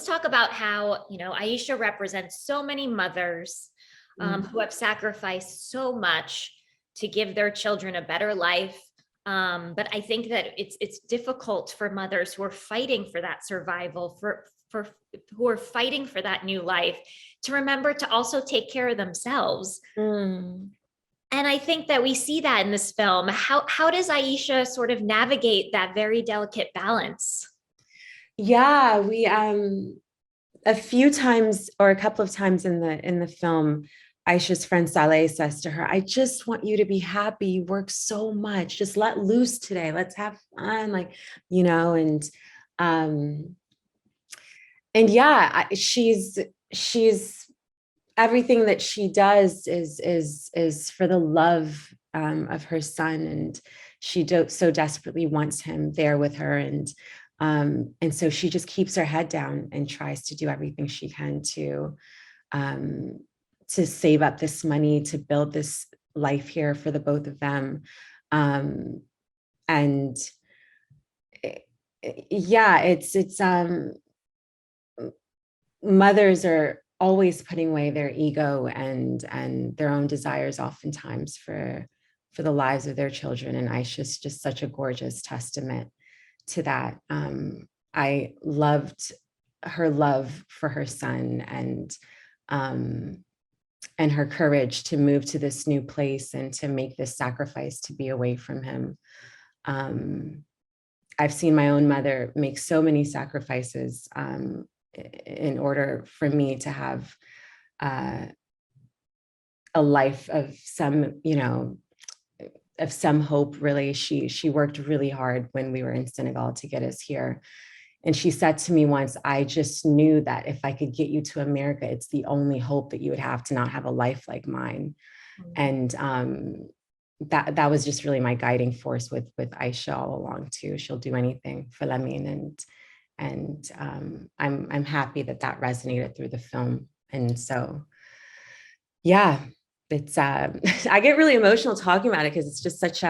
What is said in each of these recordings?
let's talk about how, Aisha represents so many mothers who have sacrificed so much to give their children a better life. But I think that it's difficult for mothers who are fighting for that survival, for who are fighting for that new life, to remember to also take care of themselves. And I think that we see that in this film. How does Aisha sort of navigate that very delicate balance? Yeah, we a few times or a couple of times in the film, Aisha's friend Saleh says to her, I just want you to be happy. You work so much. Just let loose today. Let's have fun. And yeah, she's everything that she does is for the love of her son, and she so desperately wants him there with her, and so she just keeps her head down and tries to do everything she can to save up this money to build this life here for the both of them. And yeah, it's mothers are always putting away their ego and their own desires oftentimes for the lives of their children. And Aisha's just such a gorgeous testament to that. I loved her love for her son and her courage to move to this new place and to make this sacrifice to be away from him. I've seen my own mother make so many sacrifices in order for me to have a life of some, of some hope. Really, she worked really hard when we were in Senegal to get us here. And she said to me once, I just knew that if I could get you to America, it's the only hope that you would have to not have a life like mine. And that was just really my guiding force with Aisha all along too. She'll do anything for Lamine, and I'm happy that resonated through the film. And so, yeah, it's I get really emotional talking about it because it's just such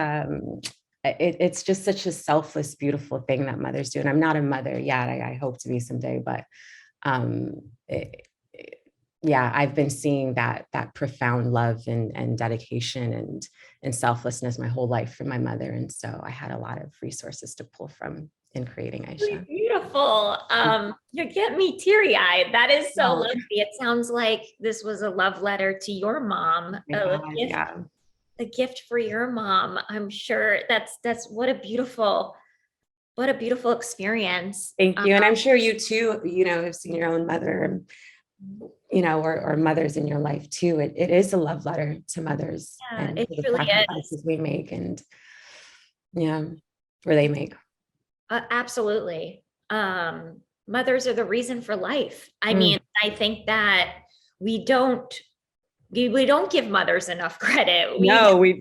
it's just such a selfless, beautiful thing that mothers do. And I'm not a mother yet. I hope to be someday, but yeah, I've been seeing that profound love and dedication and selflessness my whole life from my mother. And so I had a lot of resources to pull from in creating Aisha. Really beautiful. You get me teary-eyed. That is so lovely. It sounds like this was a love letter to your mom. A gift for your mom. I'm sure that's what a beautiful experience. Thank you. And I'm sure you too, have seen your own mother, or mothers in your life too. It is a love letter to mothers, and it to the truly sacrifices we make, and where they make. Absolutely. Mothers are the reason for life. I mean, I think that we don't give mothers enough credit. We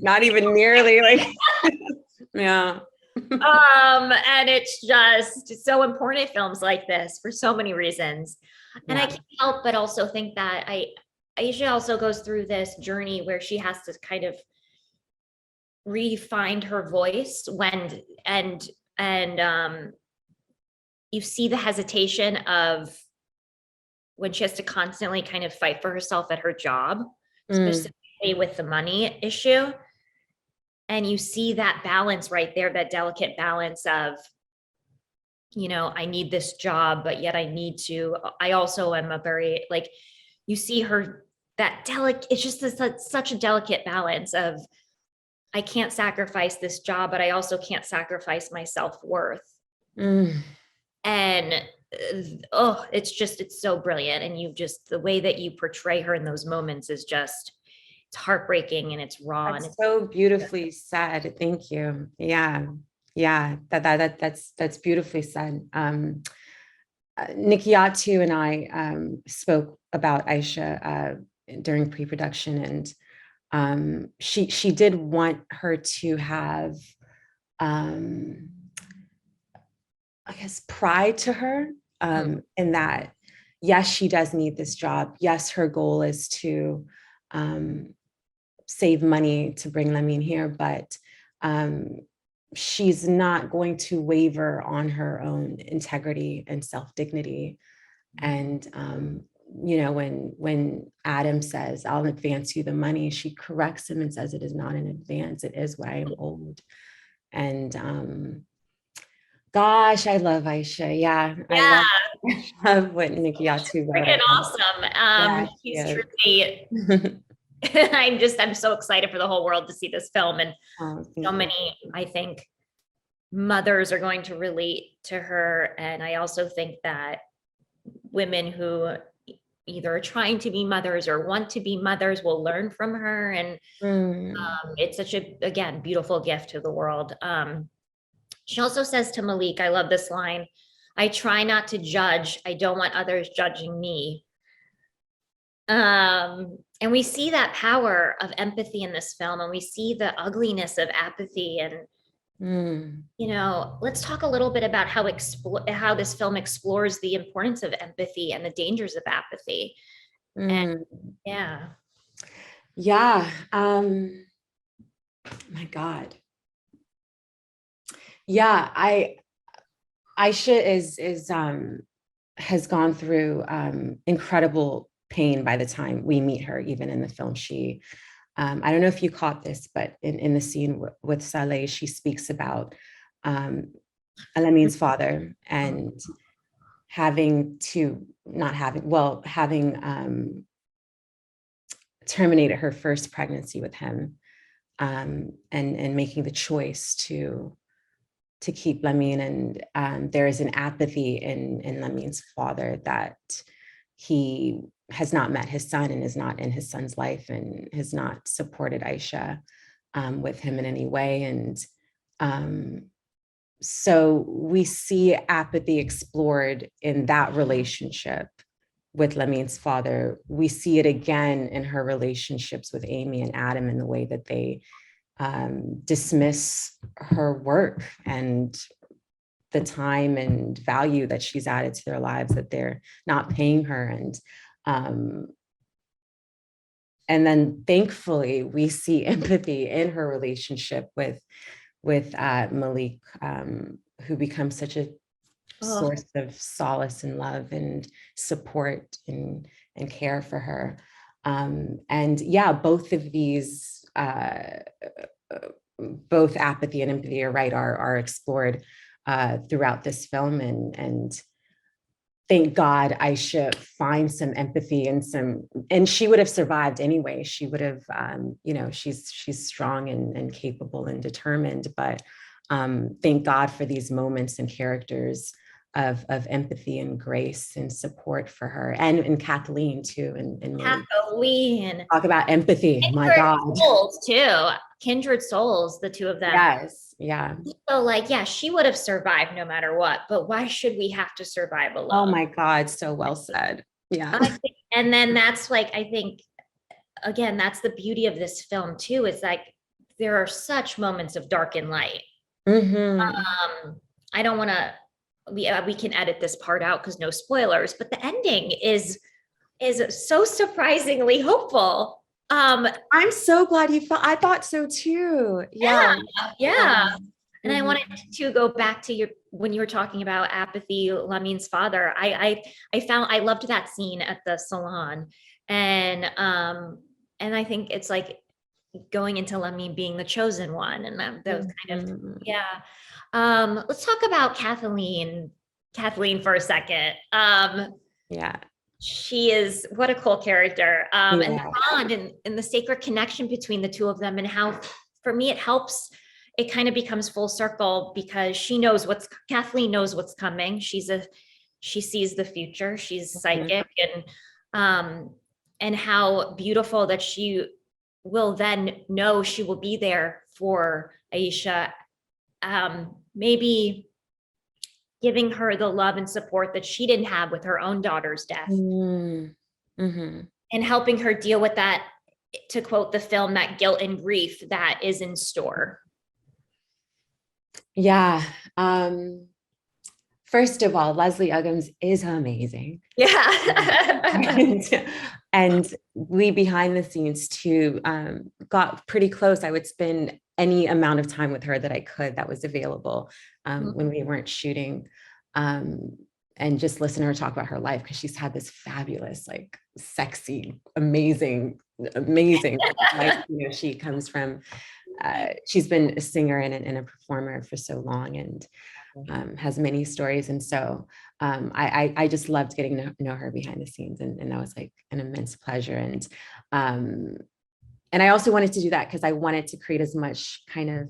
not even nearly yeah. And it's just so important in films like this for so many reasons. And I can't help but also think that Aisha also goes through this journey where she has to kind of re-find her voice and you see the hesitation of when she has to constantly kind of fight for herself at her job, specifically with the money issue. And you see that balance right there, that delicate balance of, I need this job, but yet I also am you see her, it's just such a delicate balance of, I can't sacrifice this job, but I also can't sacrifice my self-worth. And it's so brilliant. And the way that you portray her in those moments is just, it's heartbreaking and it's raw. That's so beautifully said. Thank you. Yeah. That's beautifully said. Nikyatu and I spoke about Aisha during pre-production, and she did want her to have I guess pride to her, in that, yes, she does need this job. Yes, her goal is to save money to bring Lamine here, but she's not going to waver on her own integrity and self-dignity. And when Adam says, "I'll advance you the money," she corrects him and says, "It is not an advance, it is what I am owed." And gosh, I love Aisha. Yeah, I Yeah, love what Nikyatu wrote. freaking I love, awesome. yeah, she She's is. truly, I'm so excited for the whole world to see this film. And Oh, so thank you. many, I think, mothers are going to relate to her. And I also think that women who either are trying to be mothers or want to be mothers will learn from her. And Mm, it's such a, again, beautiful gift to the world. She also says to Malik, I love this line, I try not to judge. I don't want others judging me. And we see that power of empathy in this film, and we see the ugliness of apathy. And mm, let's talk a little bit about how this film explores the importance of empathy and the dangers of apathy. And mm. yeah, Yeah. My God. Yeah, Aisha has gone through incredible pain by the time we meet her, even in the film. I don't know if you caught this, but in the scene with Saleh, she speaks about Alamin's father and having terminated her first pregnancy with him, and making the choice to keep Lamin. And there is an apathy in Lamin's father that he has not met his son and is not in his son's life and has not supported Aisha with him in any way. And so we see apathy explored in that relationship with Lamin's father. We see it again in her relationships with Amy and Adam, in the way that they dismiss her work and the time and value that she's added to their lives, that they're not paying her. And then thankfully we see empathy in her relationship with Malik, who becomes such a oh, source of solace and love and support and care for her. And yeah, both of these, both apathy and empathy, you're right, are explored throughout this film. And thank God Aisha finds some empathy and she would have survived anyway. She would have, she's strong and capable and determined, but thank God for these moments and characters of empathy and grace and support for her, and Kathleen too, and Malik. Kathleen, Talk about empathy, my kindred God. souls too, kindred souls, the two of them. Yes, yeah. So, like, yeah, she would have survived no matter what, but why should we have to survive Oh alone? my God, so well said. Yeah. And then that's like, I think, again, that's the beauty of this film too, is like there are such moments of dark and light. Mm-hmm. I don't want to, we can edit this part out because no spoilers, but the ending is so surprisingly hopeful. I'm so glad you felt, I thought so too. Yeah, Yeah. yeah. Yeah. And I Mhm. wanted to go back to your when you were talking about apathy, Lamin's father. I loved that scene at the salon, and I think it's like going into Lamin being the chosen one, and those kind of, Mhm. yeah. Let's talk about Kathleen for a second. Yeah. She is what a cool character. And the Yeah. bond and the sacred connection between the two of them, and how for me it kind of becomes full circle because Kathleen knows what's coming. She sees the future, she's Mhm. psychic, and how beautiful that she will then know she will be there for Aisha. Maybe giving her the love and support that she didn't have with her own daughter's death, Mhm. Mhm. and helping her deal with that, to quote the film, that guilt and grief that is in store. Yeah. First of all, Leslie Uggams is amazing. Yeah. and, and we behind the scenes too got pretty close. I would spend any amount of time with her that I could, that was available when we weren't shooting. and just listen to her talk about her life, because she's had this fabulous, like sexy, amazing life. You know, she comes from, she's been a singer and a performer for so long, and has many stories. And so I just loved getting to know her behind the scenes, and that was like an immense pleasure. And I also wanted to do that because I wanted to create as much kind of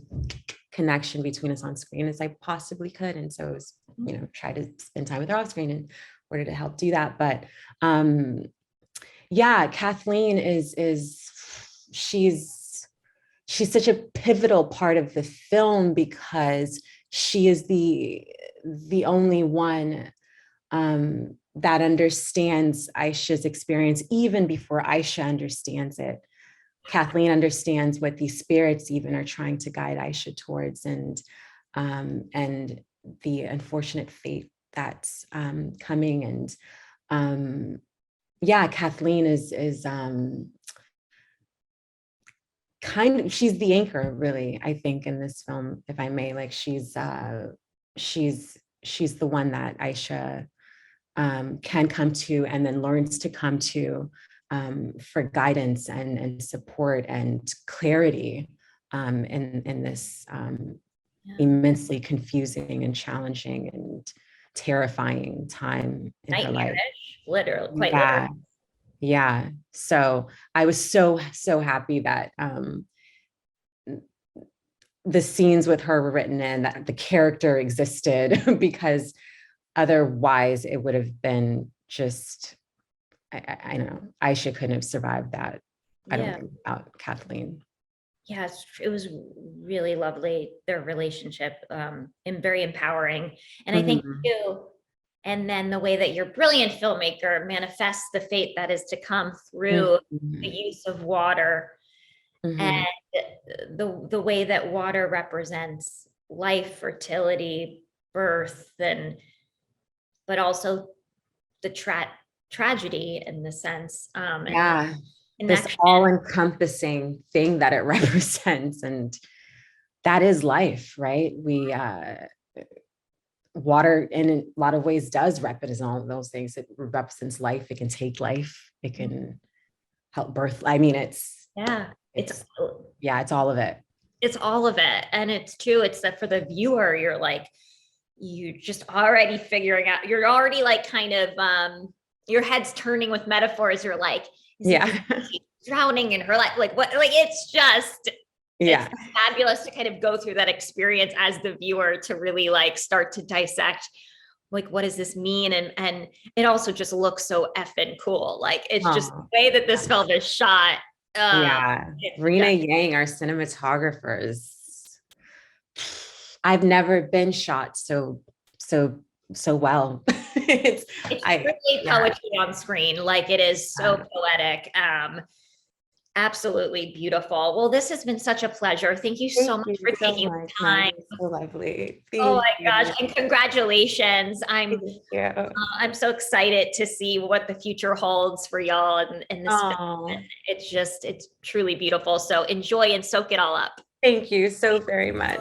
connection between us on screen as I possibly could. And so it was, you know, try to spend time with her off screen in order to help do that. But yeah, Kathleen she's such a pivotal part of the film, because she is the only one that understands Aisha's experience even before Aisha understands it. Kathleen understands what these spirits even are trying to guide Aisha towards, and the unfortunate fate that's coming. And yeah, Kathleen is kind of, she's the anchor, really, I think, in this film, if I may. Like, she's the one that Aisha can come to, and then learns to come to, for guidance and support and clarity in this immensely confusing and challenging and terrifying time in her life. Literally, quite literally. Yeah. So I was so happy that the scenes with her were written in, that the character existed, because otherwise it would have been just, I don't know, Aisha couldn't have survived that. I don't think, without Kathleen. Yes, it was really lovely, their relationship, and very empowering. And I think too, and then the way that your brilliant filmmaker manifests the fate that is to come through the use of water, and the way that water represents life, fertility, birth, but also the tragedy, in the sense. This all-encompassing thing that it represents, and that is life, right? Water in a lot of ways does represent all of those things. It represents life. It can take life. It can help birth. I mean, it's all of it. It's all of it. And it's that for the viewer, you just already figuring out, you're already like kind of, your head's turning with metaphors. You're like, drowning in her life. Like what, like, it's fabulous to kind of go through that experience as the viewer, to really like start to dissect, like, what does this mean? And it also just looks so effing cool. Like, it's just the way that this film is shot. Rena Yang, our cinematographers, I've never been shot so well. It's really poetry on screen. Like, it is so poetic. Absolutely beautiful. Well, this has been such a pleasure. Thank you so much for taking the time. So lovely. Oh my gosh. And congratulations. I'm so excited to see what the future holds for y'all in this film. It's truly beautiful. So enjoy and soak it all up. Thank you so very much.